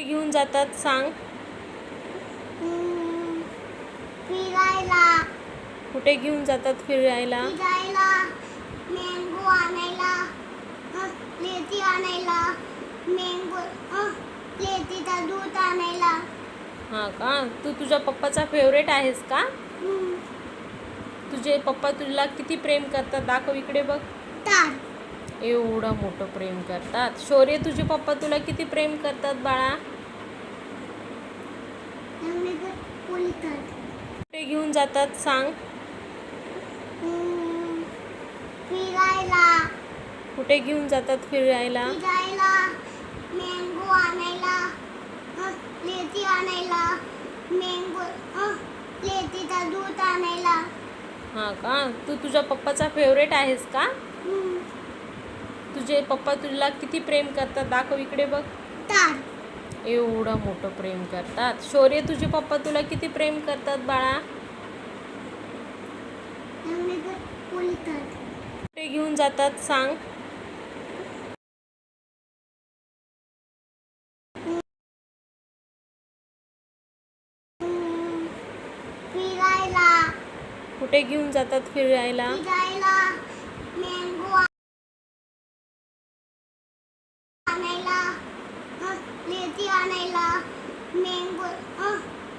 घेऊन जातात सांग? फिरायला. कुठे घेऊन जातात फिरायला? फिरायला, मँगो आणायला, लेती आणायला, मँगो लेतीचा दूध आणायला. हां का? तू तुझ्या पप्पाचा फेवरेट आहेस का? तुझे पप्पा तुला किती प्रेम करतात दाखव इकडे बघ. एवढं मोठं प्रेम करतात. शौर्य तुझे पप्पा तुला किती प्रेम करतात बाळा? कुठे घेऊन जातात सांग? फिरायला. कुठे घेऊन जातात फिरायला? फिरायला, मँगो आणायला, लेती आणायला, मँगो लेतीचा दूध आणायला. हां का? तू तुझ्या पप्पाचा फेवरेट आहेस का? तुझे पप्पा तुला किती प्रेम करतात दाखव इकडे बघ. एवढं मोठं प्रेम करतात. शौर्य तुझे पप्पा तुला किती प्रेम करतात बाळा? कुठे घेऊन जातात सांग? फिरायला. कुठे घेऊन जातात फिरायला? फिरायला, मँगो आणायला, लेती आणायला, मँगो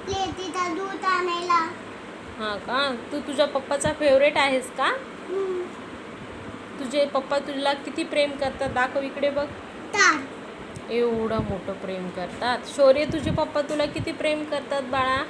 लेतीचा दूध आणायला. हां का? तू तुझ्या पप्पाचा फेवरेट आहेस का? तुझे पप्पा तुला किती प्रेम करतात दाखव इकडे बघ. एवढं मोठं प्रेम करतात. शौर्य तुझे पप्पा तुला किती प्रेम करतात बाळा?